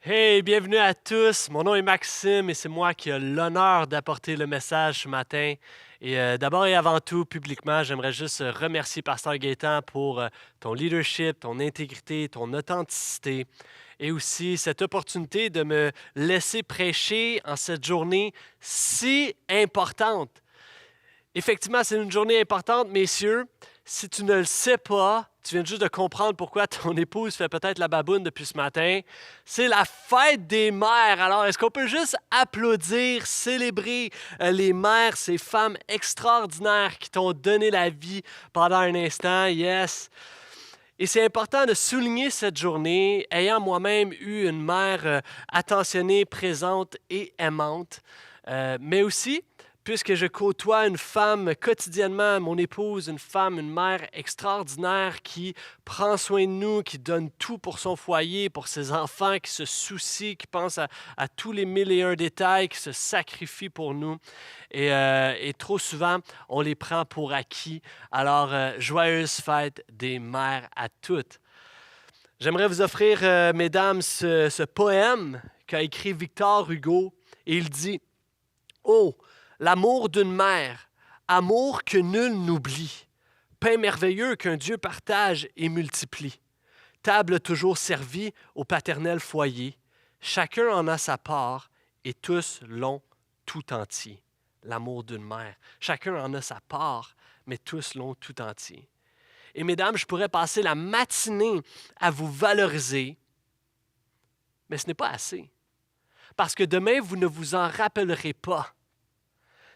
Hey, bienvenue à tous. Mon nom est Maxime et c'est moi qui ai l'honneur d'apporter le message ce matin. D'abord et avant tout, publiquement, j'aimerais juste remercier Pasteur Gaétan pour ton leadership, ton intégrité, ton authenticité et aussi cette opportunité de me laisser prêcher en cette journée si importante. Effectivement, c'est une journée importante, messieurs. Si tu ne le sais pas, tu viens juste de comprendre pourquoi ton épouse fait peut-être la baboune depuis ce matin. C'est la fête des mères. Alors, est-ce qu'on peut juste applaudir, célébrer les mères, ces femmes extraordinaires qui t'ont donné la vie pendant un instant? Yes! Et c'est important de souligner cette journée, ayant moi-même eu une mère attentionnée, présente et aimante, mais aussi puisque je côtoie une femme quotidiennement, mon épouse, une femme, une mère extraordinaire qui prend soin de nous, qui donne tout pour son foyer, pour ses enfants, qui se soucie, qui pense à tous les mille et un détails, qui se sacrifie pour nous. Et trop souvent, on les prend pour acquis. Alors, joyeuse fête des mères à toutes. J'aimerais vous offrir, mesdames, ce poème qu'a écrit Victor Hugo. Et il dit « Oh, l'amour d'une mère, amour que nul n'oublie, pain merveilleux qu'un Dieu partage et multiplie. Table toujours servie au paternel foyer, chacun en a sa part et tous l'ont tout entier. » L'amour d'une mère. Chacun en a sa part, mais tous l'ont tout entier. Et mesdames, je pourrais passer la matinée à vous valoriser, mais ce n'est pas assez. Parce que demain, vous ne vous en rappellerez pas.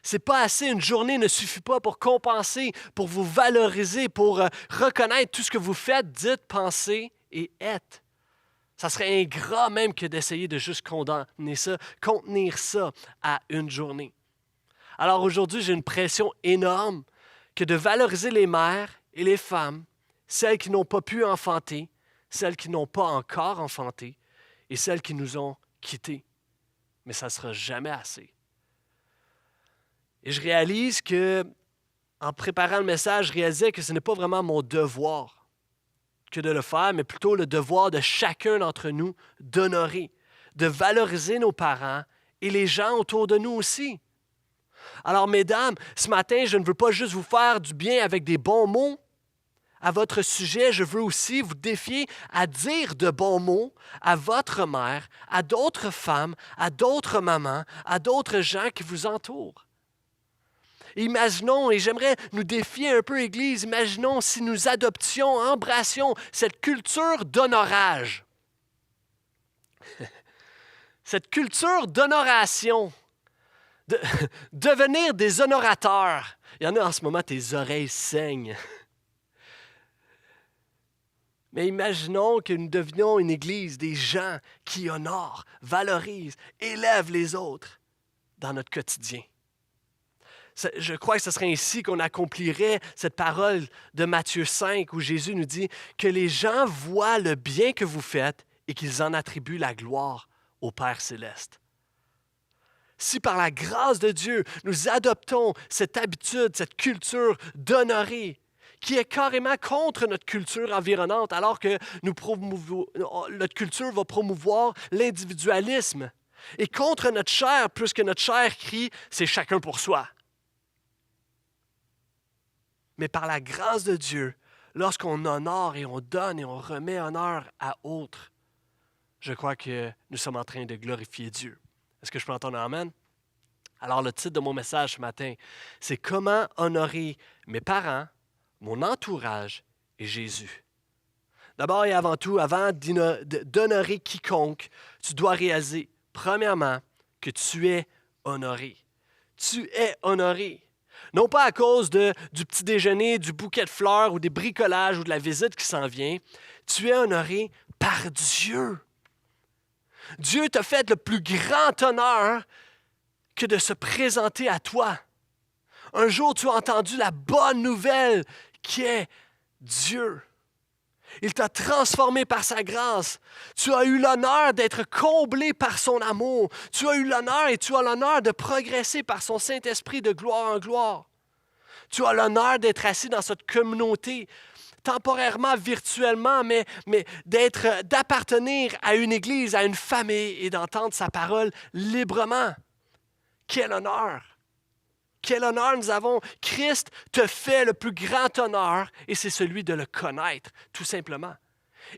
C'est pas assez, une journée ne suffit pas pour compenser, pour vous valoriser, pour reconnaître tout ce que vous faites, dites, pensez et êtes. Ça serait ingrat même que d'essayer de juste contenir ça à une journée. Alors aujourd'hui, j'ai une pression énorme que de valoriser les mères et les femmes, celles qui n'ont pas pu enfanter, celles qui n'ont pas encore enfanté et celles qui nous ont quittés. Mais ça ne sera jamais assez. Et je réalise que, en préparant le message, je réalisais que ce n'est pas vraiment mon devoir que de le faire, mais plutôt le devoir de chacun d'entre nous d'honorer, de valoriser nos parents et les gens autour de nous aussi. Alors, mesdames, ce matin, je ne veux pas juste vous faire du bien avec des bons mots à votre sujet, je veux aussi vous défier à dire de bons mots à votre mère, à d'autres femmes, à d'autres mamans, à d'autres gens qui vous entourent. Imaginons, et j'aimerais nous défier un peu, Église, imaginons si nous adoptions, embrassions cette culture d'honorage. Cette culture d'honoration, de devenir des honorateurs. Il y en a en ce moment, tes oreilles saignent. Mais imaginons que nous devenions une Église, des gens qui honorent, valorisent, élèvent les autres dans notre quotidien. Je crois que ce serait ainsi qu'on accomplirait cette parole de Matthieu 5 où Jésus nous dit que les gens voient le bien que vous faites et qu'ils en attribuent la gloire au Père céleste. Si par la grâce de Dieu, nous adoptons cette habitude, cette culture d'honorer, qui est carrément contre notre culture environnante, alors que notre culture va promouvoir l'individualisme, et contre notre chair, puisque notre chair crie « c'est chacun pour soi ». Mais par la grâce de Dieu, lorsqu'on honore et on donne et on remet honneur à autres, je crois que nous sommes en train de glorifier Dieu. Est-ce que je peux entendre un amen? Alors le titre de mon message ce matin, c'est « Comment honorer mes parents, mon entourage et Jésus ». D'abord et avant tout, avant d'honorer quiconque, tu dois réaliser, premièrement, que tu es honoré. Tu es honoré. Non pas à cause du petit déjeuner, du bouquet de fleurs ou des bricolages ou de la visite qui s'en vient. Tu es honoré par Dieu. Dieu t'a fait le plus grand honneur que de se présenter à toi. Un jour, tu as entendu la bonne nouvelle qui est Dieu. Il t'a transformé par sa grâce. Tu as eu l'honneur d'être comblé par son amour. Tu as eu l'honneur et tu as l'honneur de progresser par son Saint-Esprit de gloire en gloire. Tu as l'honneur d'être assis dans cette communauté temporairement, virtuellement, mais d'appartenir à une église, à une famille et d'entendre sa parole librement. Quel honneur! Quel honneur nous avons! Christ te fait le plus grand honneur et c'est celui de le connaître, tout simplement.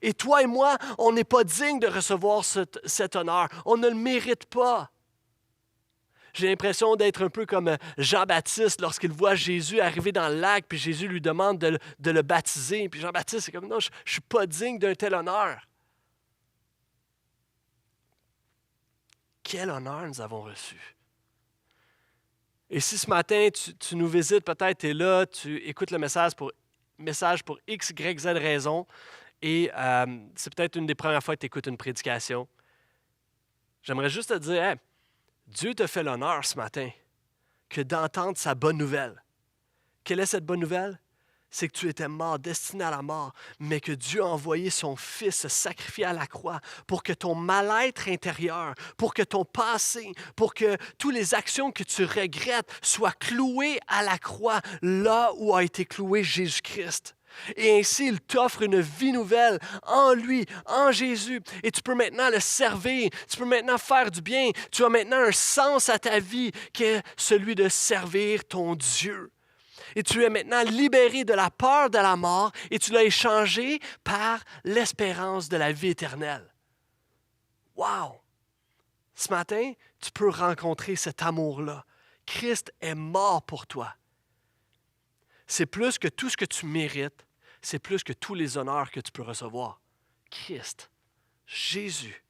Et toi et moi, on n'est pas digne de recevoir cet honneur. On ne le mérite pas. J'ai l'impression d'être un peu comme Jean-Baptiste lorsqu'il voit Jésus arriver dans le lac, puis Jésus lui demande de le baptiser. Puis Jean-Baptiste est comme, non, je ne suis pas digne d'un tel honneur. Quel honneur nous avons reçu. Et si ce matin, tu nous visites, peut-être tu es là, tu écoutes le message pour X, Y, Z raison, et c'est peut-être une des premières fois que tu écoutes une prédication, j'aimerais juste te dire, hey, Dieu te fait l'honneur ce matin que d'entendre sa bonne nouvelle. Quelle est cette bonne nouvelle? C'est que tu étais mort, destiné à la mort, mais que Dieu a envoyé son Fils se sacrifier à la croix pour que ton mal-être intérieur, pour que ton passé, pour que toutes les actions que tu regrettes soient clouées à la croix, là où a été cloué Jésus-Christ. Et ainsi, il t'offre une vie nouvelle en lui, en Jésus. Et tu peux maintenant le servir, tu peux maintenant faire du bien. Tu as maintenant un sens à ta vie qui est celui de servir ton Dieu. Et tu es maintenant libéré de la peur de la mort et tu l'as échangé par l'espérance de la vie éternelle. Wow! Ce matin, tu peux rencontrer cet amour-là. Christ est mort pour toi. C'est plus que tout ce que tu mérites, c'est plus que tous les honneurs que tu peux recevoir. Christ, Jésus.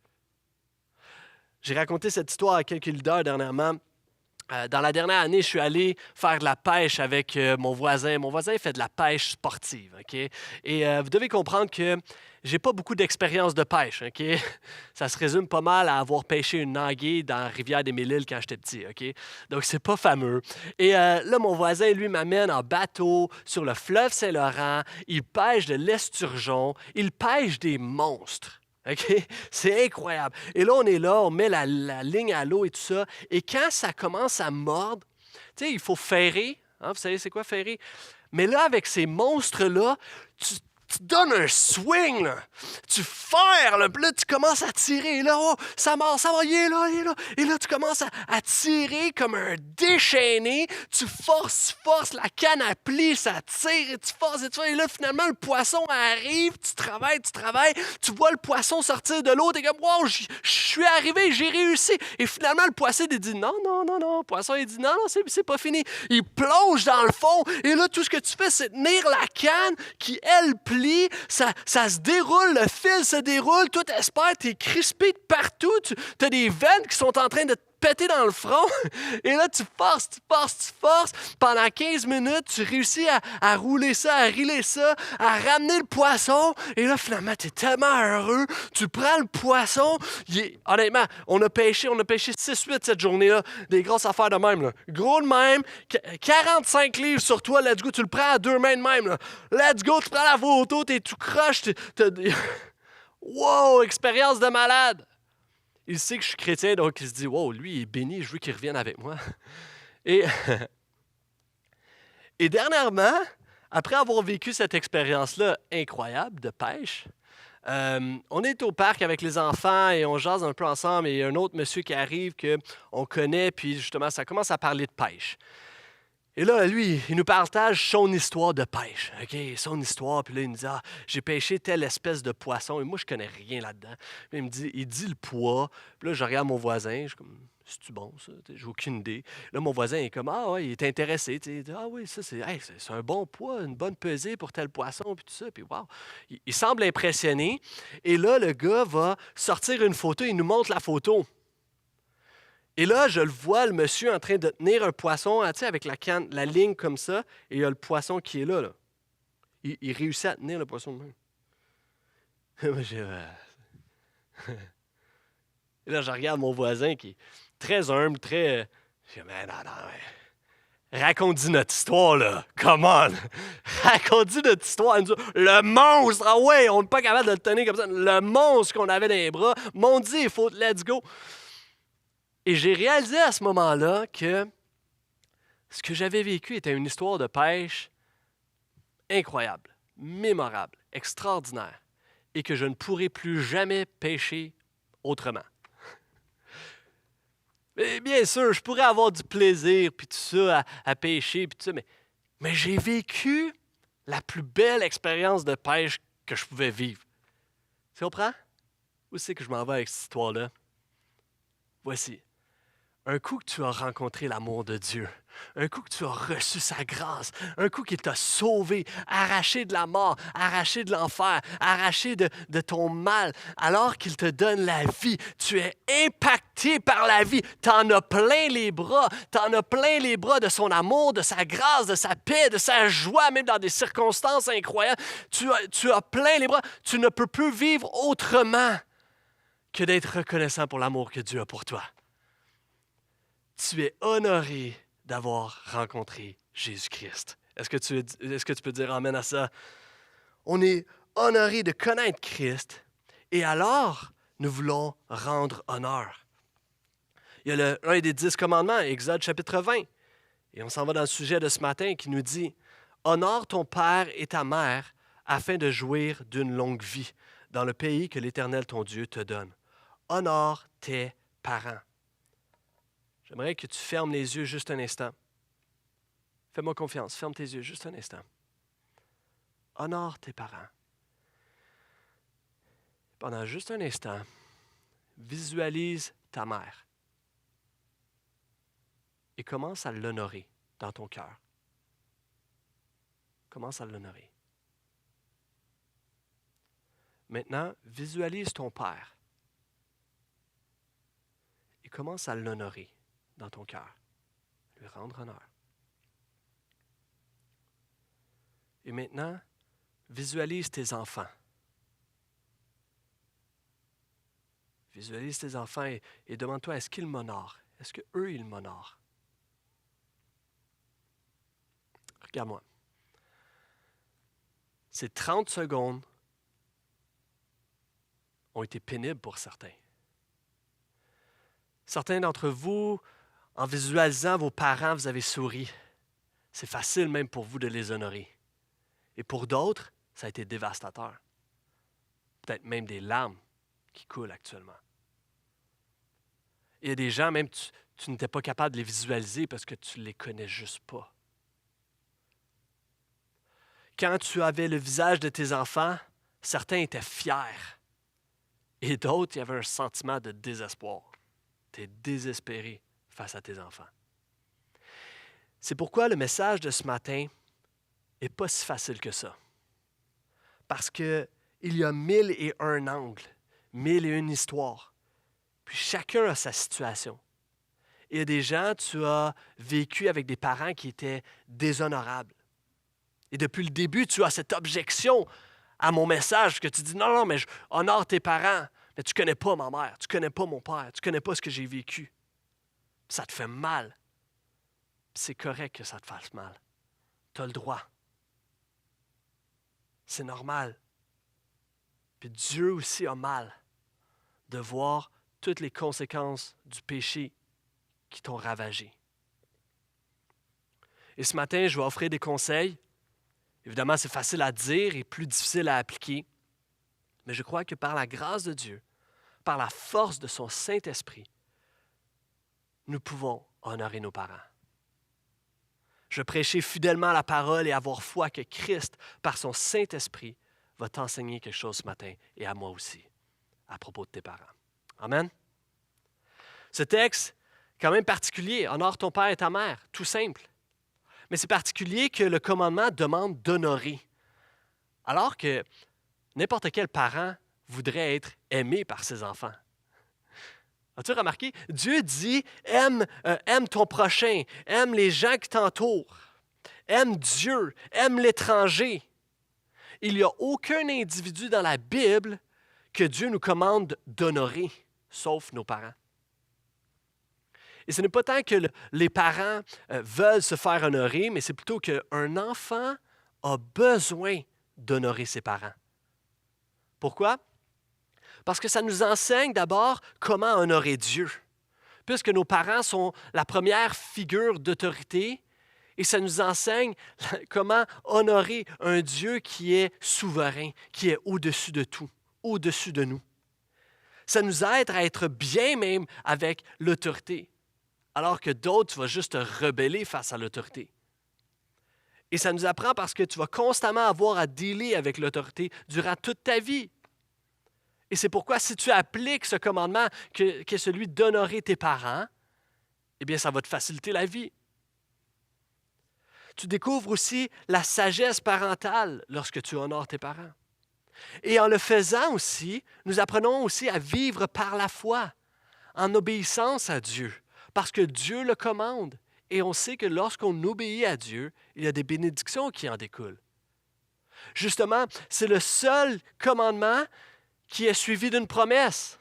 J'ai raconté cette histoire à quelques leaders dernièrement. Dans la dernière année, je suis allé faire de la pêche avec mon voisin. Mon voisin fait de la pêche sportive. Okay? Et vous devez comprendre que je n'ai pas beaucoup d'expérience de pêche. Okay? Ça se résume pas mal à avoir pêché une anguille dans la rivière des Mille-Îles quand j'étais petit. Okay? Donc, c'est pas fameux. Et là, mon voisin, lui, m'amène en bateau sur le fleuve Saint-Laurent. Il pêche de l'esturgeon. Il pêche des monstres. Okay? C'est incroyable. Et là, on met la ligne à l'eau et tout ça. Et quand ça commence à mordre, tu sais, il faut ferrer. Hein? Vous savez, c'est quoi ferrer? Mais là, avec ces monstres-là, tu donnes un swing, là. Tu ferres, là, puis là, tu commences à tirer. Et là, oh, ça mord, il est là, il est là. Et là, tu commences à tirer comme un déchaîné. Tu forces, la canne à plie, ça tire, et tu forces, et tu fais. Et là, finalement, le poisson arrive, tu travailles, tu vois le poisson sortir de l'eau, t'es comme, wow, je suis arrivé, j'ai réussi. Et finalement, le poisson, il dit, non. Le poisson, il dit, non, c'est pas fini. Il plonge dans le fond, et là, tout ce que tu fais, c'est tenir la canne qui, elle, plie. Ça se déroule, le fil se déroule, tout espère, tu es crispé de partout, tu as des veines qui sont en train de te péter dans le front. Et là, tu forces. Pendant 15 minutes, tu réussis à rouler ça, à riler ça, à ramener le poisson. Et là, finalement, tu es tellement heureux. Tu prends le poisson. Honnêtement, on a pêché 6-8 cette journée-là. Des grosses affaires de même. Là. Gros de même. 45 livres sur toi. Let's go. Tu le prends à 2 mains de même. Là. Let's go. Tu prends la photo. T'es tout croche. Wow! Expérience de malade. Il sait que je suis chrétien, donc il se dit, wow, lui, il est béni, je veux qu'il revienne avec moi. Et dernièrement, après avoir vécu cette expérience-là incroyable de pêche, on est au parc avec les enfants et on jase un peu ensemble. Et il y a un autre monsieur qui arrive qu'on connaît, puis justement, ça commence à parler de pêche. Et là, lui, il nous partage son histoire de pêche. OK, son histoire. Puis là, il nous dit, j'ai pêché telle espèce de poisson. Et moi, je connais rien là-dedans. Puis il dit le poids. Puis là, je regarde mon voisin. Je suis comme, c'est-tu bon, ça? J'ai aucune idée. Là, mon voisin est comme, ouais, il est intéressé. Il dit, oui, ça, c'est un bon poids, une bonne pesée pour tel poisson. Puis tout ça. Puis wow. Il semble impressionné. Et là, le gars va sortir une photo. Il nous montre la photo. Et là, je le vois, le monsieur en train de tenir un poisson, tu sais, avec la ligne comme ça, et il y a le poisson qui est là. Il réussit à tenir le poisson de même. Et là, je regarde mon voisin qui est très humble, très... Je dis, mais non, raconte-y notre histoire, là. Come on! Raconte-y notre histoire. Le monstre! Ah ouais, on n'est pas capable de le tenir comme ça. Le monstre qu'on avait dans les bras. Mon Dieu, il faut... Let's go! Et j'ai réalisé à ce moment-là que ce que j'avais vécu était une histoire de pêche incroyable. mémorable, extraordinaire, et que je ne pourrai plus jamais pécher autrement. Et bien sûr, je pourrais avoir du plaisir, puis tout ça, à pêcher, puis tout ça, mais j'ai vécu la plus belle expérience de pêche que je pouvais vivre. Tu comprends? Où c'est que je m'en vais avec cette histoire-là? Voici. Un coup que tu as rencontré l'amour de Dieu, un coup que tu as reçu sa grâce, un coup qu'il t'a sauvé, arraché de la mort, arraché de l'enfer, arraché de ton mal, alors qu'il te donne la vie, tu es impacté par la vie. Tu en as plein les bras, tu en as plein les bras de son amour, de sa grâce, de sa paix, de sa joie, même dans des circonstances incroyables. Tu as plein les bras. Tu ne peux plus vivre autrement que d'être reconnaissant pour l'amour que Dieu a pour toi. Tu es honoré d'avoir rencontré Jésus-Christ. Est-ce que tu peux dire amen à ça? On est honoré de connaître Christ et alors nous voulons rendre honneur. Il y a un des 10 commandements, Exode chapitre 20. Et on s'en va dans le sujet de ce matin qui nous dit « Honore ton père et ta mère afin de jouir d'une longue vie dans le pays que l'Éternel ton Dieu te donne. Honore tes parents. » J'aimerais que tu fermes les yeux juste un instant. Fais-moi confiance, ferme tes yeux juste un instant. Honore tes parents. Pendant juste un instant, visualise ta mère et commence à l'honorer dans ton cœur. Commence à l'honorer. Maintenant, visualise ton père et commence à l'honorer dans ton cœur, lui rendre honneur. Et maintenant, visualise tes enfants. Visualise tes enfants et demande-toi, est-ce qu'ils m'honorent? Est-ce qu'eux, ils m'honorent? Regarde-moi. Ces 30 secondes ont été pénibles pour certains. Certains d'entre vous, en visualisant vos parents, vous avez souri. C'est facile même pour vous de les honorer. Et pour d'autres, ça a été dévastateur. Peut-être même des larmes qui coulent actuellement. Il y a des gens, même tu n'étais pas capable de les visualiser parce que tu ne les connais juste pas. Quand tu avais le visage de tes enfants, certains étaient fiers. Et d'autres, il y avait un sentiment de désespoir. Tu es désespéré face à tes enfants. C'est pourquoi le message de ce matin n'est pas si facile que ça. Parce qu'il y a 1001 angles, 1001 histoires. Puis chacun a sa situation. Il y a des gens, tu as vécu avec des parents qui étaient déshonorables. Et depuis le début, tu as cette objection à mon message que tu dis, non, mais je honore tes parents, mais tu ne connais pas ma mère, tu ne connais pas mon père, tu ne connais pas ce que j'ai vécu. Puis ça te fait mal. Puis c'est correct que ça te fasse mal. Tu as le droit. C'est normal. Puis Dieu aussi a mal de voir toutes les conséquences du péché qui t'ont ravagé. Et ce matin, je vais offrir des conseils. Évidemment, c'est facile à dire et plus difficile à appliquer. Mais je crois que par la grâce de Dieu, par la force de son Saint-Esprit, nous pouvons honorer nos parents. Je prêcher fidèlement la parole et avoir foi que Christ, par son Saint-Esprit, va t'enseigner quelque chose ce matin et à moi aussi, à propos de tes parents. Amen. Ce texte, quand même particulier, honore ton père et ta mère, tout simple. Mais c'est particulier que le commandement demande d'honorer. Alors que n'importe quel parent voudrait être aimé par ses enfants. As-tu remarqué? Dieu dit, aime ton prochain, aime les gens qui t'entourent, aime Dieu, aime l'étranger. Il n'y a aucun individu dans la Bible que Dieu nous commande d'honorer, sauf nos parents. Et ce n'est pas tant que les parents veulent se faire honorer, mais c'est plutôt qu'un enfant a besoin d'honorer ses parents. Pourquoi? Parce que ça nous enseigne d'abord comment honorer Dieu. Puisque nos parents sont la première figure d'autorité Et ça nous enseigne comment honorer un Dieu qui est souverain, qui est au-dessus de tout, au-dessus de nous. Ça nous aide à être bien même avec l'autorité, alors que d'autres, tu vas juste te rebeller face à l'autorité. Et ça nous apprend parce que tu vas constamment avoir à dealer avec l'autorité durant toute ta vie. Et c'est pourquoi si tu appliques ce commandement qui est celui d'honorer tes parents, eh bien, ça va te faciliter la vie. Tu découvres aussi la sagesse parentale lorsque tu honores tes parents. Et en le faisant aussi, nous apprenons aussi à vivre par la foi, en obéissance à Dieu, parce que Dieu le commande. Et on sait que lorsqu'on obéit à Dieu, il y a des bénédictions qui en découlent. Justement, c'est le seul commandement qui est suivi d'une promesse.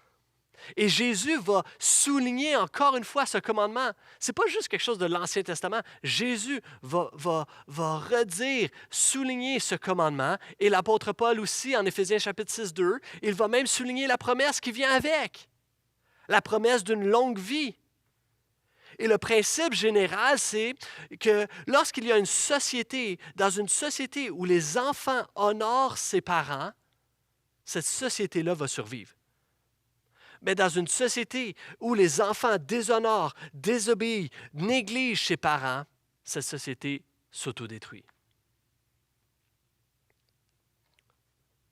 Et Jésus va souligner encore une fois ce commandement. Ce n'est pas juste quelque chose de l'Ancien Testament. Jésus va redire, souligner ce commandement. Et l'apôtre Paul aussi, en Éphésiens chapitre 6, 2, il va même souligner la promesse qui vient avec. La promesse d'une longue vie. Et le principe général, c'est que lorsqu'il y a une société, dans une société où les enfants honorent ses parents, cette société-là va survivre. Mais dans une société où les enfants déshonorent, désobéissent, négligent ses parents, cette société s'autodétruit.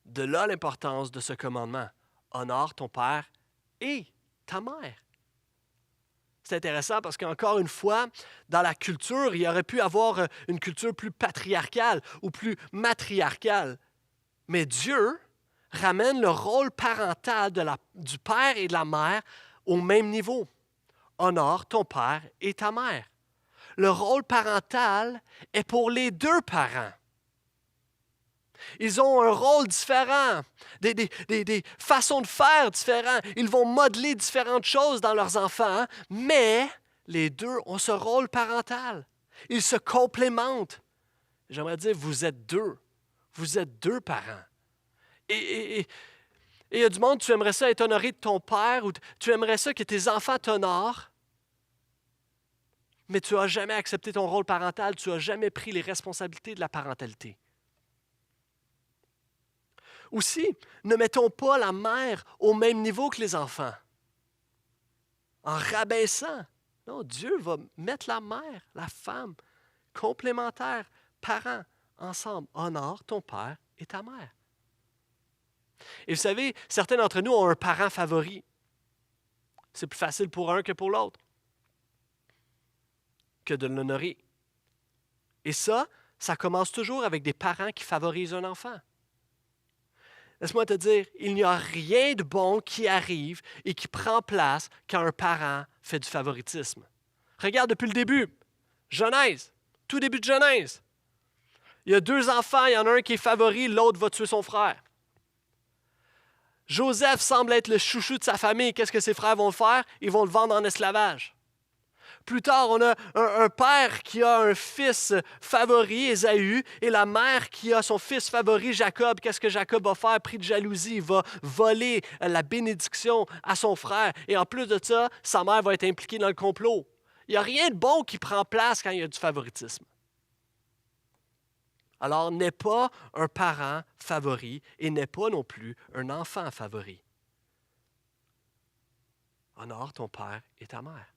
De là l'importance de ce commandement. Honore ton père et ta mère. C'est intéressant parce qu'encore une fois, dans la culture, il y aurait pu avoir une culture plus patriarcale ou plus matriarcale. Mais Dieu ramène le rôle parental du père et de la mère au même niveau. Honore ton père et ta mère. Le rôle parental est pour les deux parents. Ils ont un rôle différent, des façons de faire différentes. Ils vont modeler différentes choses dans leurs enfants, mais les deux ont ce rôle parental. Ils se complémentent. J'aimerais dire, vous êtes deux. Vous êtes deux parents. Et il y a du monde, tu aimerais ça être honoré de ton père ou tu aimerais ça que tes enfants t'honorent, mais tu n'as jamais accepté ton rôle parental, tu n'as jamais pris les responsabilités de la parentalité. Aussi, ne mettons pas la mère au même niveau que les enfants. En rabaissant. Non, Dieu va mettre la mère, la femme, complémentaires, parents, ensemble. Honore ton père et ta mère. Et vous savez, certains d'entre nous ont un parent favori. C'est plus facile pour un que pour l'autre que de l'honorer. Et ça commence toujours avec des parents qui favorisent un enfant. Laisse-moi te dire, il n'y a rien de bon qui arrive et qui prend place quand un parent fait du favoritisme. Regarde depuis le début, Genèse, tout début de Genèse. Il y a deux enfants, il y en a un qui est favori, l'autre va tuer son frère. Joseph semble être le chouchou de sa famille. Qu'est-ce que ses frères vont faire? Ils vont le vendre en esclavage. Plus tard, on a un père qui a un fils favori, Ésaü, et la mère qui a son fils favori, Jacob. Qu'est-ce que Jacob va faire? Pris de jalousie, il va voler la bénédiction à son frère. Et en plus de ça, sa mère va être impliquée dans le complot. Il n'y a rien de bon qui prend place quand il y a du favoritisme. Alors, n'aie pas un parent favori et n'aie pas non plus un enfant favori. Honore ton père et ta mère.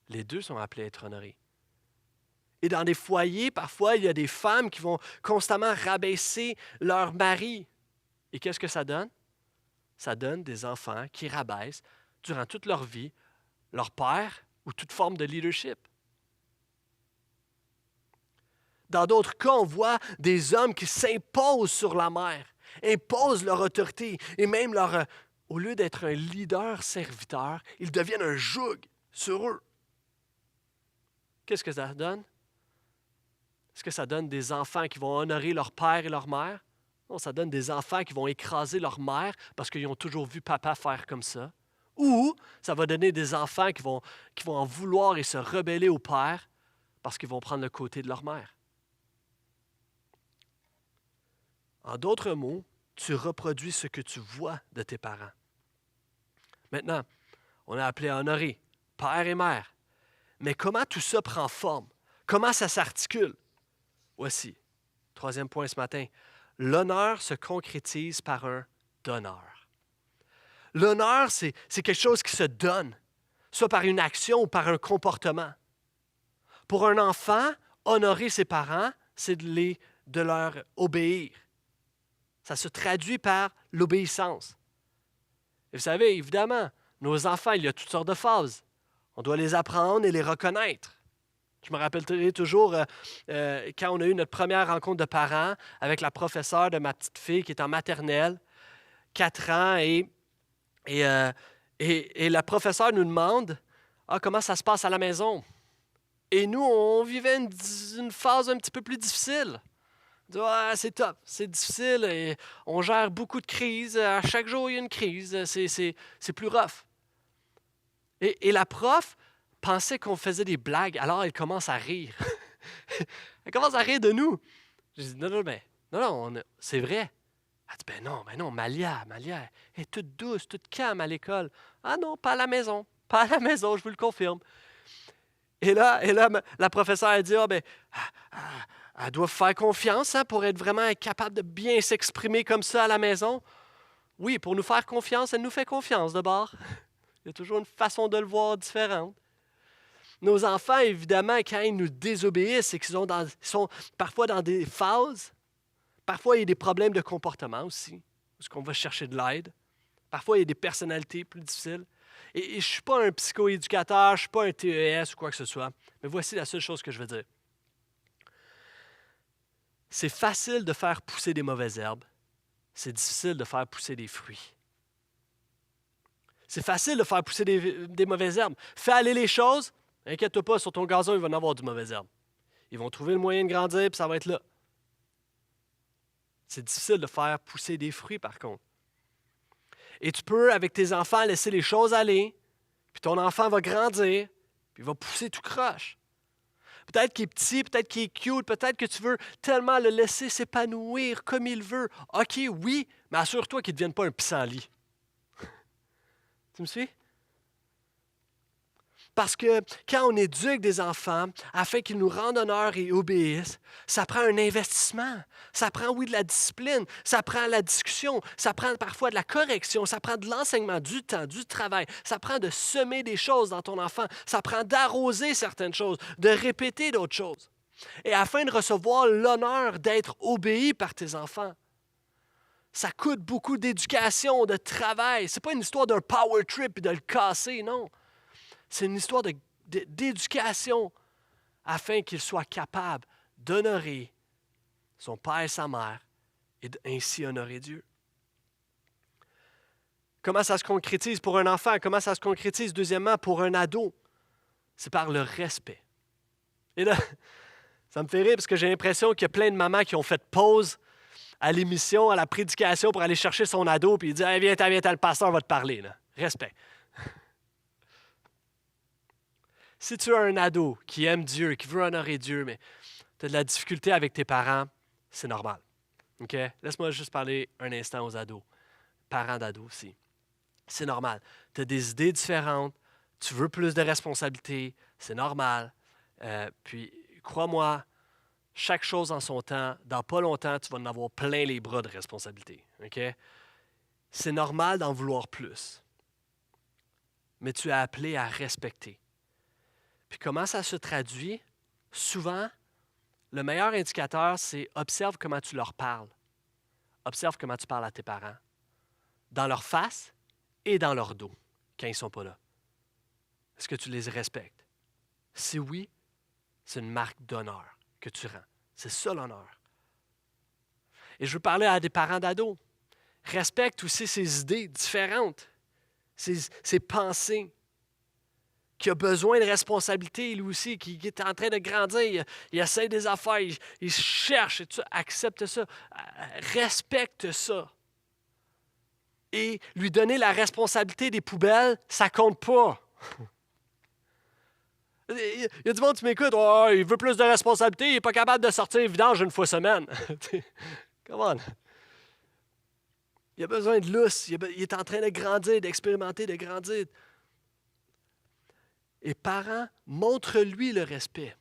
Les deux sont appelés à être honorés. Et dans des foyers, parfois, il y a des femmes qui vont constamment rabaisser leur mari. Et qu'est-ce que ça donne? Ça donne des enfants qui rabaissent durant toute leur vie leur père ou toute forme de leadership. Dans d'autres cas, on voit des hommes qui s'imposent sur la mère, imposent leur autorité et même au lieu d'être un leader serviteur, ils deviennent un joug sur eux. Qu'est-ce que ça donne? Est-ce que ça donne des enfants qui vont honorer leur père et leur mère? Non, ça donne des enfants qui vont écraser leur mère parce qu'ils ont toujours vu papa faire comme ça. Ou ça va donner des enfants qui vont en vouloir et se rebeller au père parce qu'ils vont prendre le côté de leur mère. En d'autres mots, tu reproduis ce que tu vois de tes parents. Maintenant, on a appelé à honorer père et mère. Mais comment tout ça prend forme? Comment ça s'articule? Voici, troisième point ce matin. L'honneur se concrétise par un donneur. L'honneur, c'est quelque chose qui se donne, soit par une action ou par un comportement. Pour un enfant, honorer ses parents, c'est de leur obéir. Ça se traduit par l'obéissance. Et vous savez, évidemment, nos enfants, il y a toutes sortes de phases. On doit les apprendre et les reconnaître. Je me rappellerai toujours quand on a eu notre première rencontre de parents avec la professeure de ma petite fille qui est en maternelle, 4 ans, et la professeure nous demande comment ça se passe à la maison. Et nous, on vivait une phase un petit peu plus difficile. On dit, c'est top, c'est difficile, et on gère beaucoup de crises. À chaque jour, il y a une crise. C'est plus rough. Et la prof pensait qu'on faisait des blagues, alors elle commence à rire. Elle commence à rire de nous. Je dis, non, c'est vrai. Elle dit, ben non, Malia, elle est toute douce, toute calme à l'école. Ah non, pas à la maison, je vous le confirme. Et là la professeure a dit, elle doit faire confiance pour être vraiment capable de bien s'exprimer comme ça à la maison. Oui, pour nous faire confiance, elle nous fait confiance de bord. Il y a toujours une façon de le voir différente. Nos enfants, évidemment, quand ils nous désobéissent, c'est qu'ils sont parfois dans des phases. Parfois, il y a des problèmes de comportement aussi, parce qu'on va chercher de l'aide. Parfois, il y a des personnalités plus difficiles. Et je ne suis pas un psychoéducateur, je ne suis pas un TES ou quoi que ce soit. Mais voici la seule chose que je veux dire. C'est facile de faire pousser des mauvaises herbes. C'est difficile de faire pousser des fruits. C'est facile de faire pousser des mauvaises herbes. Fais aller les choses. Inquiète-toi pas, sur ton gazon, il va y en avoir du mauvais herbe. Ils vont trouver le moyen de grandir, puis ça va être là. C'est difficile de faire pousser des fruits, par contre. Et tu peux, avec tes enfants, laisser les choses aller, puis ton enfant va grandir, puis il va pousser tout croche. Peut-être qu'il est petit, peut-être qu'il est cute, peut-être que tu veux tellement le laisser s'épanouir comme il veut. OK, oui, mais assure-toi qu'il ne devienne pas un pissenlit. Tu me suis? Parce que quand on éduque des enfants afin qu'ils nous rendent honneur et obéissent, ça prend un investissement. Ça prend, oui, de la discipline, ça prend la discussion, ça prend parfois de la correction, ça prend de l'enseignement, du temps, du travail, ça prend de semer des choses dans ton enfant, ça prend d'arroser certaines choses, de répéter d'autres choses. Et afin de recevoir l'honneur d'être obéi par tes enfants, ça coûte beaucoup d'éducation, de travail. Ce n'est pas une histoire d'un power trip et de le casser, non. C'est une histoire d'éducation afin qu'il soit capable d'honorer son père et sa mère et ainsi honorer Dieu. Comment ça se concrétise pour un enfant? Comment ça se concrétise, deuxièmement, pour un ado? C'est par le respect. Et là, ça me fait rire parce que j'ai l'impression qu'il y a plein de mamans qui ont fait pause à l'émission, à la prédication pour aller chercher son ado puis il dit hey, viens, le pasteur va te parler. Là. Respect. Si tu as un ado qui aime Dieu, qui veut honorer Dieu, mais tu as de la difficulté avec tes parents, c'est normal. OK? Laisse-moi juste parler un instant aux ados. Parents d'ados aussi. C'est normal. Tu as des idées différentes, tu veux plus de responsabilités, c'est normal. Puis, crois-moi, chaque chose en son temps, dans pas longtemps, tu vas en avoir plein les bras de responsabilités. OK? C'est normal d'en vouloir plus. Mais tu es appelé à respecter. Puis comment ça se traduit? Souvent, le meilleur indicateur, c'est observe comment tu leur parles. Observe comment tu parles à tes parents. Dans leur face et dans leur dos, quand ils ne sont pas là. Est-ce que tu les respectes? Si oui, c'est une marque d'honneur que tu rends. C'est ça l'honneur. Et je veux parler à des parents d'ados. Respecte aussi ses idées différentes, ses pensées, qui a besoin de responsabilité, lui aussi, qui est en train de grandir, il essaie des affaires, il cherche, et tu acceptes ça, respecte ça. Et lui donner la responsabilité des poubelles, ça compte pas. Il y a du monde qui m'écoute, oh, il veut plus de responsabilité, il n'est pas capable de sortir vidange une fois semaine. Come on. Il a besoin de lousse, il est en train de grandir, d'expérimenter, de grandir. Et parents, montre-lui le respect.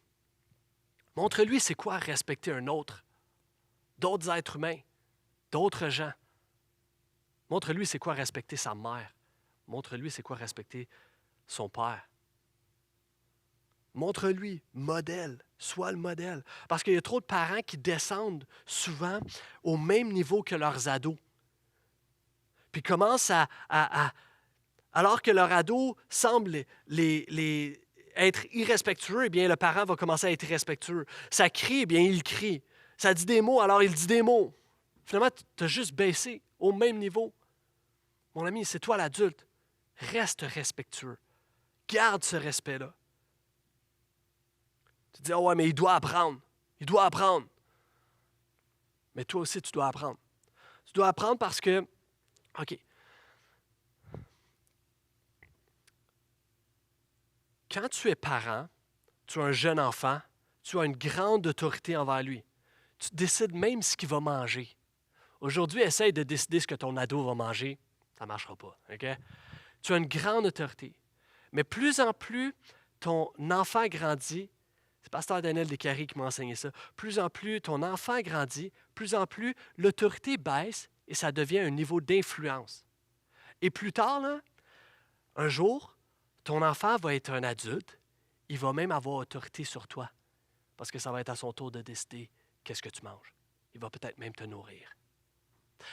Montre-lui c'est quoi respecter un autre, d'autres êtres humains, d'autres gens. Montre-lui c'est quoi respecter sa mère. Montre-lui c'est quoi respecter son père. Montre-lui, modèle, sois le modèle. Parce qu'il y a trop de parents qui descendent souvent au même niveau que leurs ados. Puis commencent alors que leur ado semble être irrespectueux, eh bien le parent va commencer à être irrespectueux. Ça crie, eh bien il crie. Ça dit des mots, alors il dit des mots. Finalement, tu as juste baissé au même niveau. Mon ami, c'est toi l'adulte. Reste respectueux. Garde ce respect-là. Tu dis, oh ouais, mais il doit apprendre. Il doit apprendre. Mais toi aussi, tu dois apprendre. Tu dois apprendre parce que, OK, quand tu es parent, tu as un jeune enfant, tu as une grande autorité envers lui. Tu décides même ce qu'il va manger. Aujourd'hui, essaye de décider ce que ton ado va manger. Ça ne marchera pas. OK? Tu as une grande autorité. Mais plus en plus, ton enfant grandit. C'est Pasteur Daniel Descaries qui m'a enseigné ça. Plus en plus, ton enfant grandit, plus en plus, l'autorité baisse et ça devient un niveau d'influence. Et plus tard, là, un jour, ton enfant va être un adulte. Il va même avoir autorité sur toi parce que ça va être à son tour de décider qu'est-ce que tu manges. Il va peut-être même te nourrir.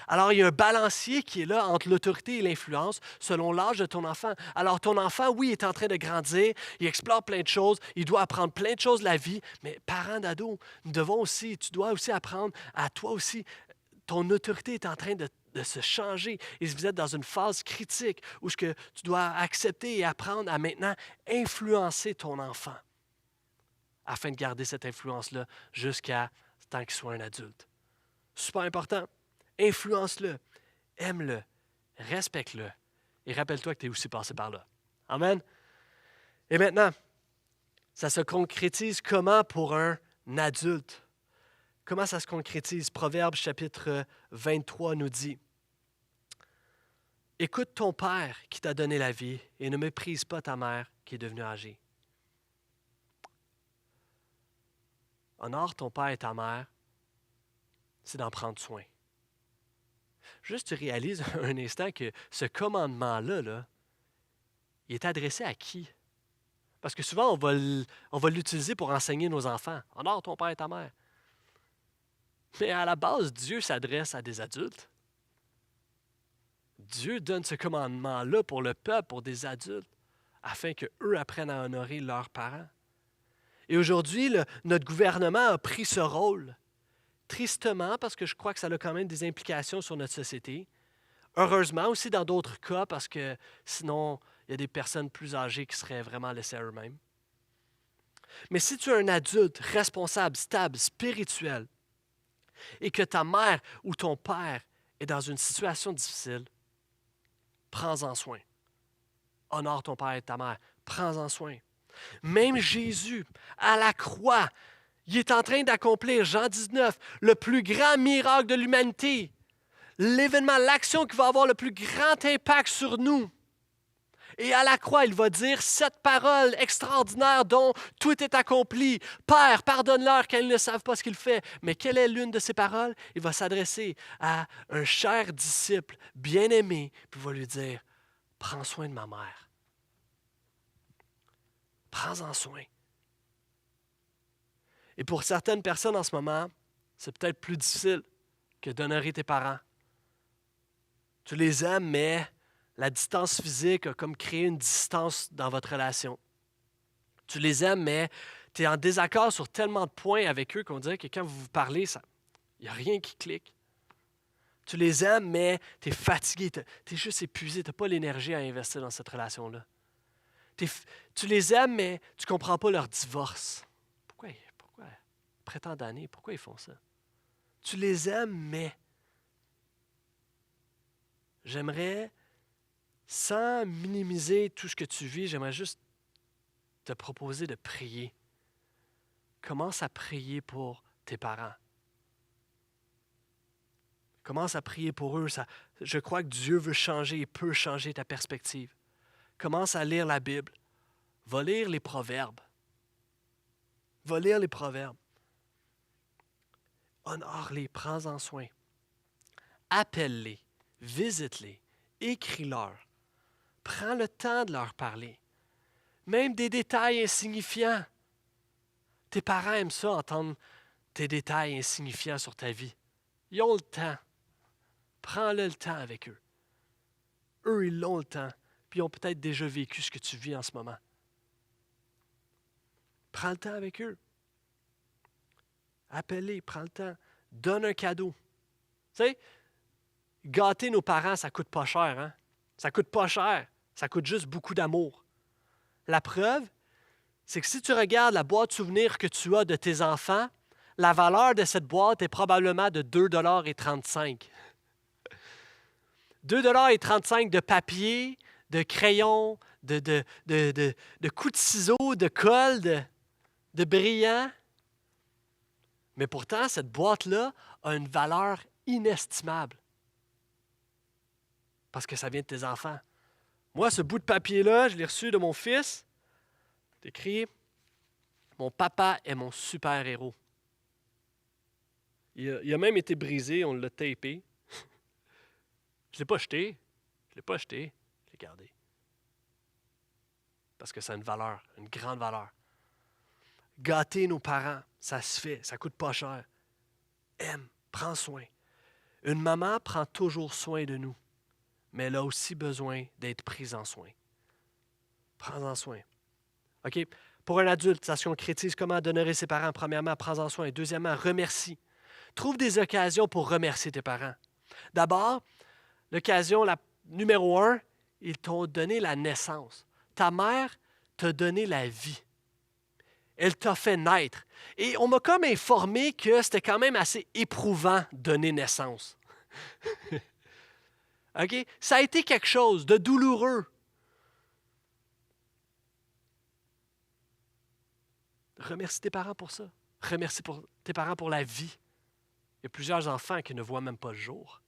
Alors, il y a un balancier qui est là entre l'autorité et l'influence selon l'âge de ton enfant. Alors, ton enfant, oui, est en train de grandir, il explore plein de choses, il doit apprendre plein de choses de la vie, mais parents d'ado, tu dois aussi apprendre à toi aussi. Ton autorité est en train de se changer et vous êtes dans une phase critique où tu dois accepter et apprendre à maintenant influencer ton enfant afin de garder cette influence-là jusqu'à temps qu'il soit un adulte. Super important. Influence-le, aime-le, respecte-le et rappelle-toi que tu es aussi passé par là. Amen. Et maintenant, ça se concrétise comment pour un adulte? Comment ça se concrétise? Proverbes chapitre 23 nous dit « Écoute ton père qui t'a donné la vie et ne méprise pas ta mère qui est devenue âgée. » Honore ton père et ta mère, c'est d'en prendre soin. Juste tu réalises un instant que ce commandement-là, là, il est adressé à qui? Parce que souvent, on va l'utiliser pour enseigner nos enfants. Honore ton père et ta mère. Mais à la base, Dieu s'adresse à des adultes. Dieu donne ce commandement-là pour le peuple, pour des adultes, afin qu'eux apprennent à honorer leurs parents. Et aujourd'hui, notre gouvernement a pris ce rôle. Tristement, parce que je crois que ça a quand même des implications sur notre société. Heureusement aussi dans d'autres cas, parce que sinon, il y a des personnes plus âgées qui seraient vraiment laissées à eux-mêmes. Mais si tu es un adulte responsable, stable, spirituel, et que ta mère ou ton père est dans une situation difficile, prends-en soin. Honore ton père et ta mère. Prends-en soin. Même Jésus, à la croix, il est en train d'accomplir, Jean 19, le plus grand miracle de l'humanité. L'événement, l'action qui va avoir le plus grand impact sur nous. Et à la croix, il va dire cette parole extraordinaire dont tout est accompli. Père, pardonne-leur car ils ne savent pas ce qu'ils font. Mais quelle est l'une de ces paroles? Il va s'adresser à un cher disciple bien-aimé, puis il va lui dire, prends soin de ma mère. Prends-en soin. Et pour certaines personnes en ce moment, c'est peut-être plus difficile que d'honorer tes parents. Tu les aimes, mais la distance physique a comme créé une distance dans votre relation. Tu les aimes, mais tu es en désaccord sur tellement de points avec eux qu'on dirait que quand vous vous parlez, il n'y a rien qui clique. Tu les aimes, mais tu es fatigué, tu es juste épuisé, tu n'as pas l'énergie à investir dans cette relation-là. Tu les aimes, mais tu ne comprends pas leur divorce. Pourquoi? Après tant d'années, pourquoi ils font ça? Tu les aimes, mais j'aimerais, sans minimiser tout ce que tu vis, j'aimerais juste te proposer de prier. Commence à prier pour tes parents. Commence à prier pour eux. Je crois que Dieu veut changer et peut changer ta perspective. Commence à lire la Bible. Va lire les Proverbes. Va lire les Proverbes. Honore-les, prends-en soin. Appelle-les, visite-les, écris-leur. Prends le temps de leur parler. Même des détails insignifiants. Tes parents aiment ça, entendre tes détails insignifiants sur ta vie. Ils ont le temps. Prends-le temps avec eux. Eux, ils l'ont le temps, puis ils ont peut-être déjà vécu ce que tu vis en ce moment. Prends le temps avec eux. Appelle-les, prends le temps. Donne un cadeau. Tu sais, gâter nos parents, ça coûte pas cher, hein? Ça coûte pas cher. Ça coûte juste beaucoup d'amour. La preuve, c'est que si tu regardes la boîte de souvenirs que tu as de tes enfants, la valeur de cette boîte est probablement de 2,35 $. 2,35 $ de papier, de crayon, de coups de ciseaux, de colle, de brillants. Mais pourtant, cette boîte-là a une valeur inestimable. Parce que ça vient de tes enfants. Moi, ce bout de papier-là, je l'ai reçu de mon fils. C'est écrit « Mon papa est mon super-héros ». Il a même été brisé, on l'a tapé. Je ne l'ai pas jeté. Je l'ai gardé. Parce que ça a une valeur, une grande valeur. Gâter nos parents, ça se fait, ça ne coûte pas cher. Aime, prends soin. Une maman prend toujours soin de nous, mais elle a aussi besoin d'être prise en soin. Prends-en soin. OK? Pour un adulte, ça se concrétise comment d'honorer ses parents. Premièrement, prends-en soin. Deuxièmement, remercie. Trouve des occasions pour remercier tes parents. D'abord, l'occasion numéro 1, ils t'ont donné la naissance. Ta mère t'a donné la vie. Elle t'a fait naître. Et on m'a comme informé que c'était quand même assez éprouvant de donner naissance. OK? Ça a été quelque chose de douloureux. Remercie tes parents pour ça. Remercie tes parents pour la vie. Il y a plusieurs enfants qui ne voient même pas le jour.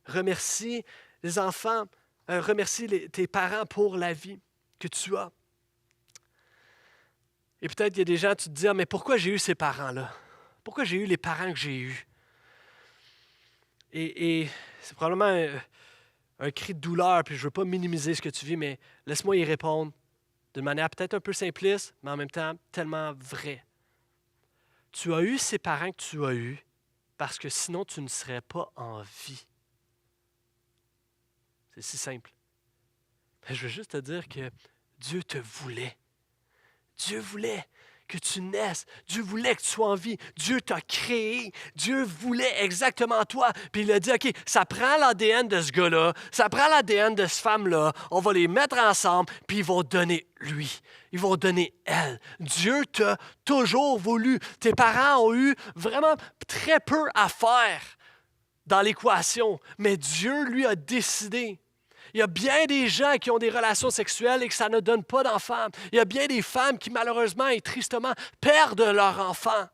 Remercie les enfants, remercie tes parents pour la vie que tu as. Et peut-être il y a des gens, tu te dis, mais pourquoi j'ai eu ces parents-là? Pourquoi j'ai eu les parents que j'ai eus? Et c'est probablement un cri de douleur, puis je ne veux pas minimiser ce que tu vis, mais laisse-moi y répondre d'une manière peut-être un peu simpliste, mais en même temps tellement vraie. Tu as eu ces parents que tu as eus parce que sinon tu ne serais pas en vie. C'est si simple. Mais je veux juste te dire que Dieu te voulait. Dieu voulait que tu naisses. Dieu voulait que tu sois en vie. Dieu t'a créé. Dieu voulait exactement toi. Puis il a dit, OK, ça prend l'ADN de ce gars-là, ça prend l'ADN de cette femme-là, on va les mettre ensemble, puis ils vont donner lui. Ils vont donner elle. Dieu t'a toujours voulu. Tes parents ont eu vraiment très peu à faire dans l'équation, mais Dieu, lui, a décidé. Il y a bien des gens qui ont des relations sexuelles et que ça ne donne pas d'enfants. Il y a bien des femmes qui, malheureusement et tristement, perdent leur enfant,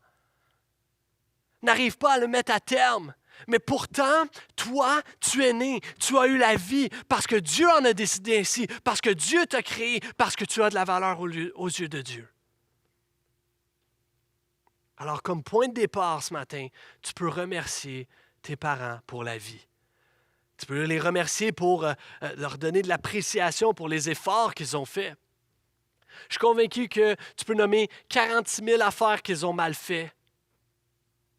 n'arrivent pas à le mettre à terme. Mais pourtant, toi, tu es né, tu as eu la vie parce que Dieu en a décidé ainsi, parce que Dieu t'a créé, parce que tu as de la valeur aux yeux de Dieu. Alors, comme point de départ ce matin, tu peux remercier tes parents pour la vie. Tu peux les remercier pour leur donner de l'appréciation pour les efforts qu'ils ont faits. Je suis convaincu que tu peux nommer 46 000 affaires qu'ils ont mal fait.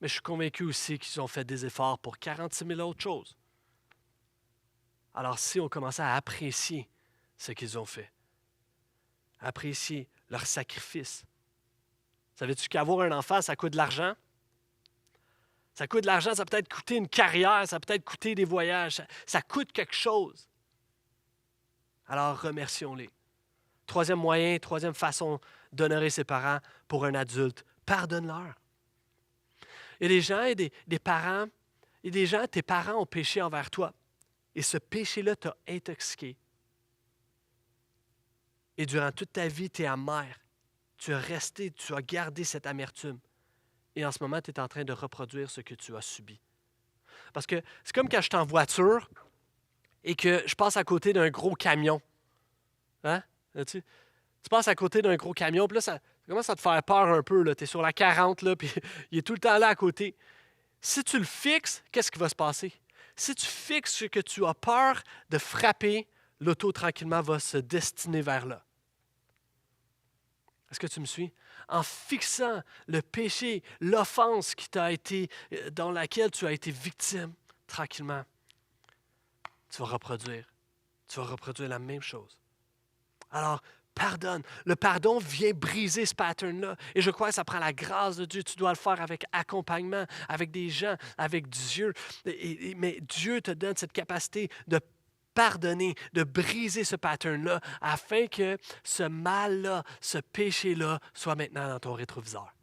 Mais je suis convaincu aussi qu'ils ont fait des efforts pour 46 000 autres choses. Alors si on commençait à apprécier ce qu'ils ont fait, apprécier leur sacrifice. Savais-tu qu'avoir un enfant, ça coûte de l'argent? Ça coûte de l'argent, ça peut être coûter une carrière, ça peut être coûter des voyages, ça coûte quelque chose. Alors remercions-les. Troisième moyen, troisième façon d'honorer ses parents pour un adulte, pardonne-leur. Il y a des gens et des parents, et des gens, tes parents ont péché envers toi. Et ce péché-là t'a intoxiqué. Et durant toute ta vie, tu es amer. Tu as gardé cette amertume. Et en ce moment, tu es en train de reproduire ce que tu as subi. Parce que c'est comme quand je suis en voiture et que je passe à côté d'un gros camion. Hein? Là-dessus? Tu passes à côté d'un gros camion, puis là, ça commence à te faire peur un peu. Tu es sur la 40, là, puis il est tout le temps là à côté. Si tu le fixes, qu'est-ce qui va se passer? Si tu fixes ce que tu as peur de frapper, l'auto tranquillement va se destiner vers là. Est-ce que tu me suis? En fixant le péché, l'offense qui t'a été, dans laquelle tu as été victime, tranquillement, tu vas reproduire. Tu vas reproduire la même chose. Alors, pardonne. Le pardon vient briser ce pattern-là. Et je crois que ça prend la grâce de Dieu. Tu dois le faire avec accompagnement, avec des gens, avec Dieu. Mais Dieu te donne cette capacité de pardonner, de briser ce pattern-là, afin que ce mal-là, ce péché-là, soit maintenant dans ton rétroviseur.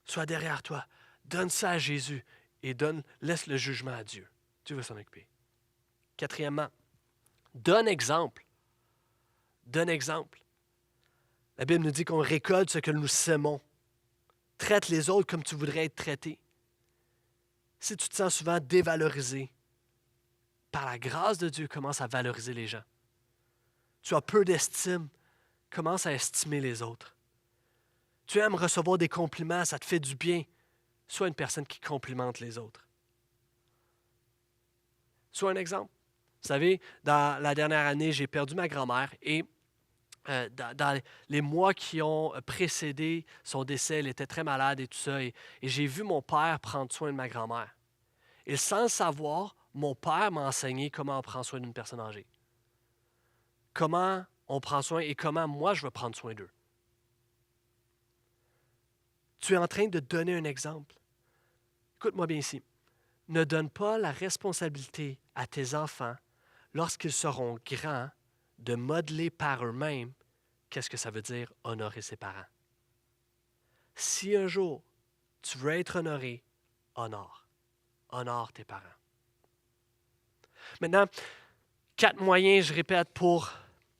Soit derrière toi. Donne ça à Jésus et laisse le jugement à Dieu. Dieu va s'en occuper. Quatrièmement, donne exemple. Donne exemple. La Bible nous dit qu'on récolte ce que nous sémons. Traite les autres comme tu voudrais être traité. Si tu te sens souvent dévalorisé, par la grâce de Dieu, commence à valoriser les gens. Tu as peu d'estime, commence à estimer les autres. Tu aimes recevoir des compliments, ça te fait du bien. Sois une personne qui complimente les autres. Sois un exemple. Vous savez, dans la dernière année, j'ai perdu ma grand-mère et dans les mois qui ont précédé son décès, elle était très malade et tout ça. Et j'ai vu mon père prendre soin de ma grand-mère. Et sans le savoir, mon père m'a enseigné comment on prend soin d'une personne âgée. Comment on prend soin et comment moi je veux prendre soin d'eux. Tu es en train de donner un exemple. Écoute-moi bien ici. Ne donne pas la responsabilité à tes enfants lorsqu'ils seront grands de modeler par eux-mêmes qu'est-ce que ça veut dire honorer ses parents. Si un jour tu veux être honoré, honore tes parents. Maintenant, 4 moyens, je répète, pour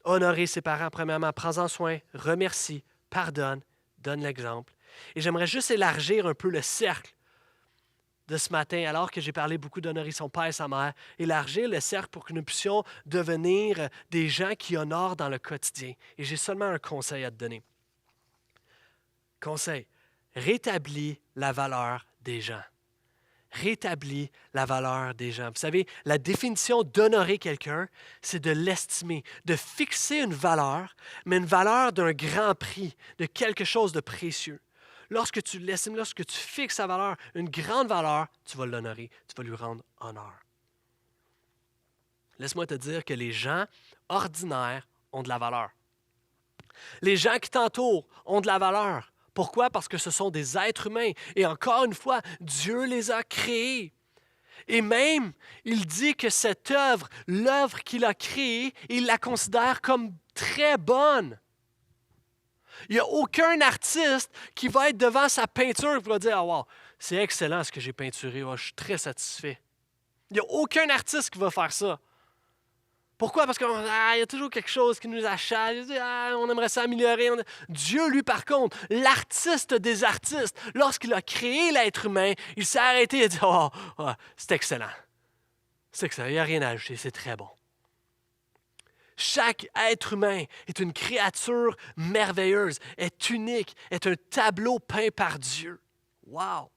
honorer ses parents. Premièrement, prends-en soin, remercie, pardonne, donne l'exemple. Et j'aimerais juste élargir un peu le cercle de ce matin, alors que j'ai parlé beaucoup d'honorer son père et sa mère, élargir le cercle pour que nous puissions devenir des gens qui honorent dans le quotidien. Et j'ai seulement un conseil à te donner. Conseil, rétablis la valeur des gens. Rétablis la valeur des gens. Vous savez, la définition d'honorer quelqu'un, c'est de l'estimer, de fixer une valeur, mais une valeur d'un grand prix, de quelque chose de précieux. Lorsque tu l'estimes, lorsque tu fixes sa valeur, une grande valeur, tu vas l'honorer, tu vas lui rendre honneur. Laisse-moi te dire que les gens ordinaires ont de la valeur. Les gens qui t'entourent ont de la valeur. Pourquoi? Parce que ce sont des êtres humains. Et encore une fois, Dieu les a créés. Et même, il dit que cette œuvre, l'œuvre qu'il a créée, il la considère comme très bonne. Il n'y a aucun artiste qui va être devant sa peinture et va dire « Ah, wow, c'est excellent ce que j'ai peinturé, oh, je suis très satisfait. » Il n'y a aucun artiste qui va faire ça. Pourquoi? Parce qu'il y a toujours quelque chose qui nous achète. On aimerait ça améliorer. Dieu, lui, par contre, l'artiste des artistes, lorsqu'il a créé l'être humain, il s'est arrêté et a dit « Oh, c'est excellent. C'est excellent, il n'y a rien à ajouter, c'est très bon. » Chaque être humain est une créature merveilleuse, est unique, est un tableau peint par Dieu. Wow!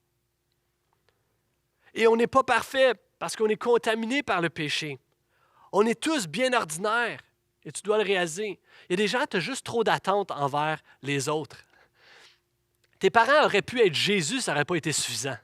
Et on n'est pas parfait parce qu'on est contaminé par le péché. On est tous bien ordinaires et tu dois le réaliser. Il y a des gens qui ont juste trop d'attentes envers les autres. Tes parents auraient pu être Jésus, ça n'aurait pas été suffisant.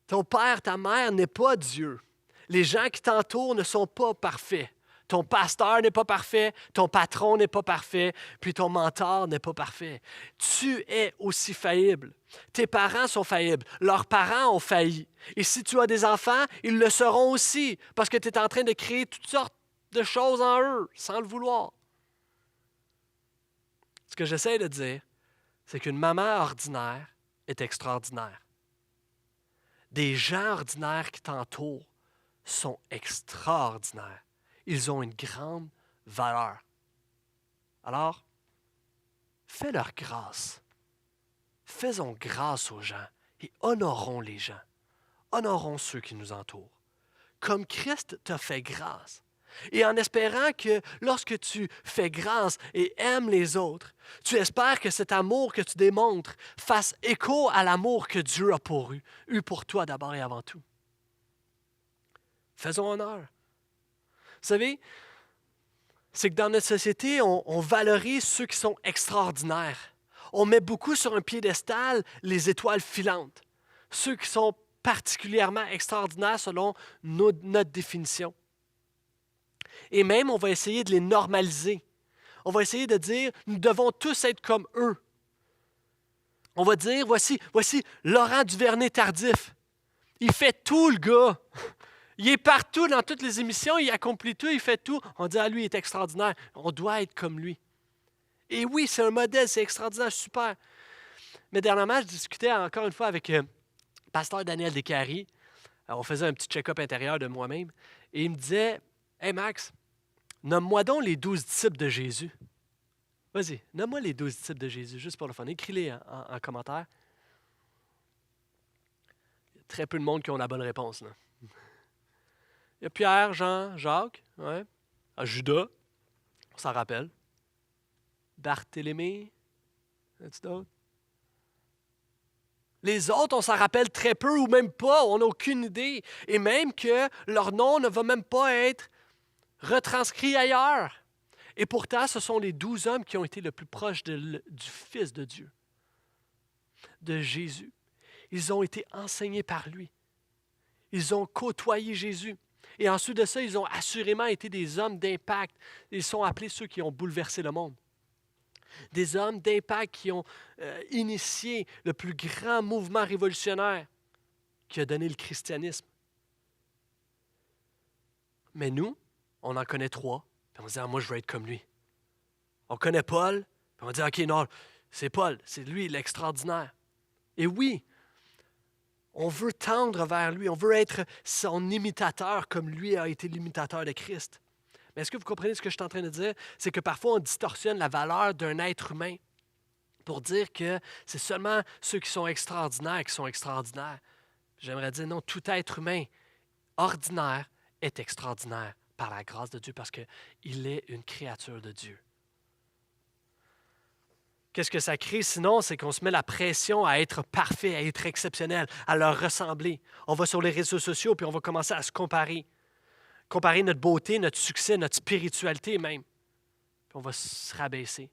Ton père, ta mère n'est pas Dieu. Les gens qui t'entourent ne sont pas parfaits. Ton pasteur n'est pas parfait, ton patron n'est pas parfait, puis ton mentor n'est pas parfait. Tu es aussi faillible. Tes parents sont faillibles. Leurs parents ont failli. Et si tu as des enfants, ils le seront aussi, parce que tu es en train de créer toutes sortes de choses en eux, sans le vouloir. Ce que j'essaie de dire, c'est qu'une maman ordinaire est extraordinaire. Des gens ordinaires qui t'entourent sont extraordinaires. Ils ont une grande valeur. Alors, fais-leur grâce. Faisons grâce aux gens et honorons les gens. Honorons ceux qui nous entourent. Comme Christ t'a fait grâce. Et en espérant que lorsque tu fais grâce et aimes les autres, tu espères que cet amour que tu démontres fasse écho à l'amour que Dieu a eu pour toi d'abord et avant tout. Faisons honneur. Vous savez, c'est que dans notre société, on valorise ceux qui sont extraordinaires. On met beaucoup sur un piédestal les étoiles filantes, ceux qui sont particulièrement extraordinaires selon notre définition. Et même, on va essayer de les normaliser. On va essayer de dire, nous devons tous être comme eux. On va dire, voici Laurent Duvernay-Tardif. Il fait tout, le gars. Il est partout dans toutes les émissions, il accomplit tout, il fait tout. On dit, lui, il est extraordinaire. On doit être comme lui. Et oui, c'est un modèle, c'est extraordinaire, super. Mais dernièrement, je discutais encore une fois avec le pasteur Daniel Descaries. On faisait un petit check-up intérieur de moi-même. Et il me disait, « Hey Max, nomme-moi donc les 12 disciples de Jésus. Vas-y, nomme-moi les 12 disciples de Jésus, juste pour le fun. Écris-les en commentaire. » Il y a très peu de monde qui ont la bonne réponse, là. Il y a Pierre, Jean, Jacques, ouais. Judas, on s'en rappelle. Barthélemy, as-tu d'autres? Les autres, on s'en rappelle très peu ou même pas, on n'a aucune idée. Et même que leur nom ne va même pas être retranscrit ailleurs. Et pourtant, ce sont les 12 hommes qui ont été le plus proches du Fils de Dieu, de Jésus. Ils ont été enseignés par lui. Ils ont côtoyé Jésus. Et ensuite de ça, ils ont assurément été des hommes d'impact. Ils sont appelés ceux qui ont bouleversé le monde. Des hommes d'impact qui ont initié le plus grand mouvement révolutionnaire qui a donné le christianisme. Mais nous, on en connaît 3, puis on se dit, moi je veux être comme lui. On connaît Paul, puis on dit, OK, non, c'est Paul, c'est lui l'extraordinaire. Et oui, on veut tendre vers lui, on veut être son imitateur comme lui a été l'imitateur de Christ. Mais est-ce que vous comprenez ce que je suis en train de dire? C'est que parfois on distorsionne la valeur d'un être humain pour dire que c'est seulement ceux qui sont extraordinaires qui sont extraordinaires. J'aimerais dire non, tout être humain ordinaire est extraordinaire par la grâce de Dieu parce qu'il est une créature de Dieu. Qu'est-ce que ça crée sinon? C'est qu'on se met la pression à être parfait, à être exceptionnel, à leur ressembler. On va sur les réseaux sociaux puis on va commencer à se comparer. Comparer notre beauté, notre succès, notre spiritualité même. Puis on va se rabaisser.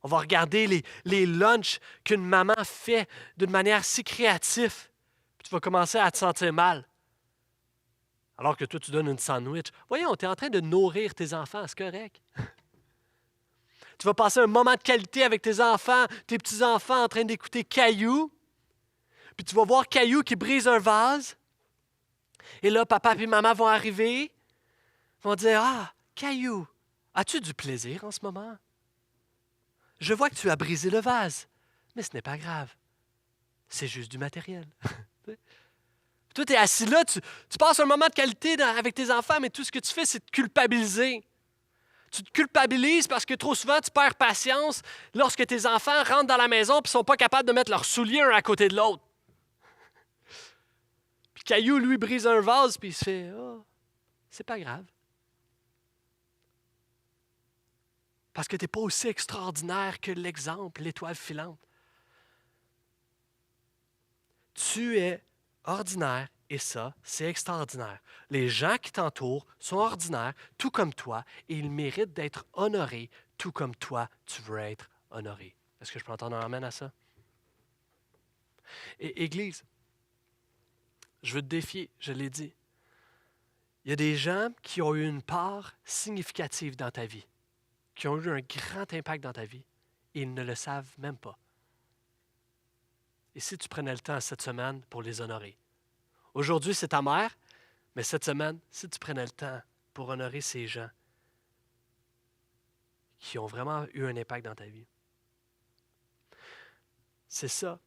On va regarder les lunchs qu'une maman fait d'une manière si créative. Puis tu vas commencer à te sentir mal. Alors que toi, tu donnes une sandwich. Voyons, tu es en train de nourrir tes enfants, c'est correct. Tu vas passer un moment de qualité avec tes enfants, tes petits-enfants en train d'écouter Caillou. Puis tu vas voir Caillou qui brise un vase. Et là, papa et maman vont arriver, vont dire, « Ah, Caillou, as-tu du plaisir en ce moment? Je vois que tu as brisé le vase, mais ce n'est pas grave. C'est juste du matériel. » Toi, tu es assis là, tu passes un moment de qualité avec tes enfants, mais tout ce que tu fais, c'est te culpabiliser. Tu te culpabilises parce que trop souvent, tu perds patience lorsque tes enfants rentrent dans la maison et ne sont pas capables de mettre leurs souliers un à côté de l'autre. Puis Caillou, lui, brise un vase puis il se fait « Oh, c'est pas grave. » Parce que tu n'es pas aussi extraordinaire que l'exemple, l'étoile filante. Tu es ordinaire et ça, c'est extraordinaire. Les gens qui t'entourent sont ordinaires, tout comme toi, et ils méritent d'être honorés, tout comme toi, tu veux être honoré. Est-ce que je peux entendre un amen à ça? Et Église, je veux te défier, je l'ai dit. Il y a des gens qui ont eu une part significative dans ta vie, qui ont eu un grand impact dans ta vie, et ils ne le savent même pas. Et si tu prenais le temps cette semaine pour les honorer? Aujourd'hui, c'est ta mère, mais cette semaine, si tu prenais le temps pour honorer ces gens qui ont vraiment eu un impact dans ta vie. C'est ça,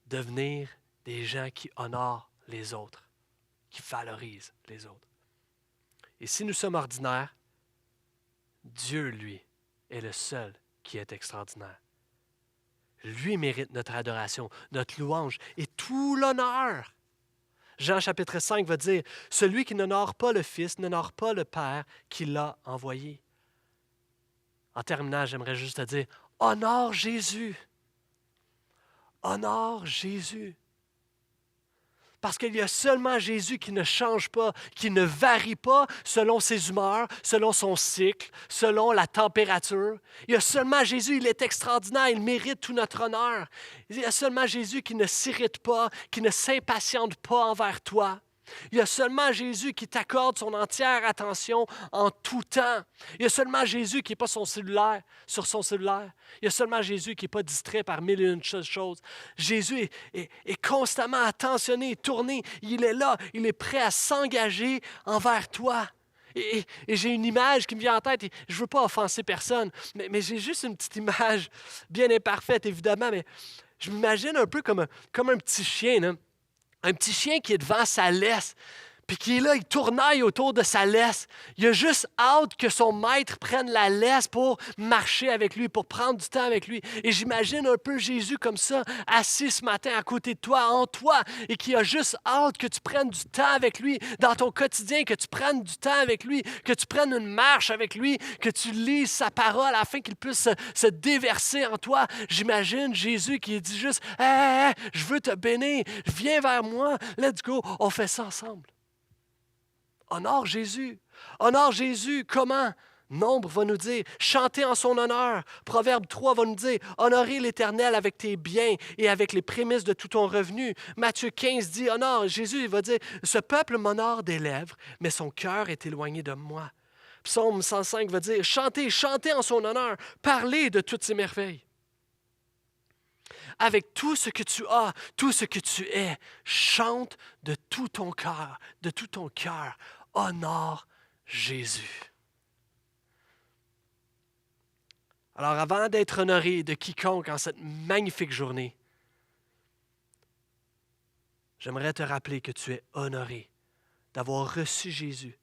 devenir des gens qui honorent les autres, qui valorisent les autres. Et si nous sommes ordinaires, Dieu, lui, est le seul qui est extraordinaire. Lui mérite notre adoration, notre louange et tout l'honneur. Jean chapitre 5 va dire, « Celui qui n'honore pas le Fils n'honore pas le Père qui l'a envoyé. » En terminant, j'aimerais juste te dire, honore Jésus. Honore Jésus. Parce qu'il y a seulement Jésus qui ne change pas, qui ne varie pas selon ses humeurs, selon son cycle, selon la température. Il y a seulement Jésus, il est extraordinaire, il mérite tout notre honneur. Il y a seulement Jésus qui ne s'irrite pas, qui ne s'impatiente pas envers toi. Il y a seulement Jésus qui t'accorde son entière attention en tout temps. Il y a seulement Jésus qui n'est pas sur son cellulaire. Il y a seulement Jésus qui n'est pas distrait par mille et une choses. Jésus est constamment attentionné, tourné. Il est là, il est prêt à s'engager envers toi. Et j'ai une image qui me vient en tête, et je ne veux pas offenser personne, mais j'ai juste une petite image bien imparfaite, évidemment, mais je m'imagine un peu comme un petit chien, là. Un petit chien qui est devant sa laisse, puis qui est là, il tournaille autour de sa laisse. Il a juste hâte que son maître prenne la laisse pour marcher avec lui, pour prendre du temps avec lui. Et j'imagine un peu Jésus comme ça, assis ce matin à côté de toi, en toi, et qui a juste hâte que tu prennes du temps avec lui dans ton quotidien, que tu prennes du temps avec lui, que tu prennes une marche avec lui, que tu lises sa parole afin qu'il puisse se déverser en toi. J'imagine Jésus qui dit juste « Hey, je veux te bénir, viens vers moi, let's go, on fait ça ensemble. » Honore Jésus. Honore Jésus. Comment? Nombre va nous dire, chantez en son honneur. Proverbe 3 va nous dire, honorez l'Éternel avec tes biens et avec les prémices de tout ton revenu. Matthieu 15 dit, honore. Jésus il va dire, ce peuple m'honore des lèvres, mais son cœur est éloigné de moi. Psaume 105 va dire, chantez, chantez en son honneur. Parlez de toutes ses merveilles. Avec tout ce que tu as, tout ce que tu es, chante de tout ton cœur, de tout ton cœur. Honore Jésus. Alors, avant d'être honoré de quiconque en cette magnifique journée, j'aimerais te rappeler que tu es honoré d'avoir reçu Jésus,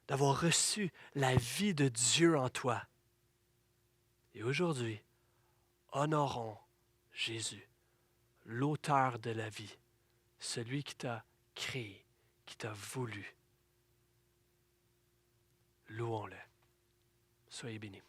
d'avoir reçu la vie de Dieu en toi. Et aujourd'hui, honorons Jésus, l'auteur de la vie, celui qui t'a créé, qui t'a voulu. Louons-le. Soyez bénis.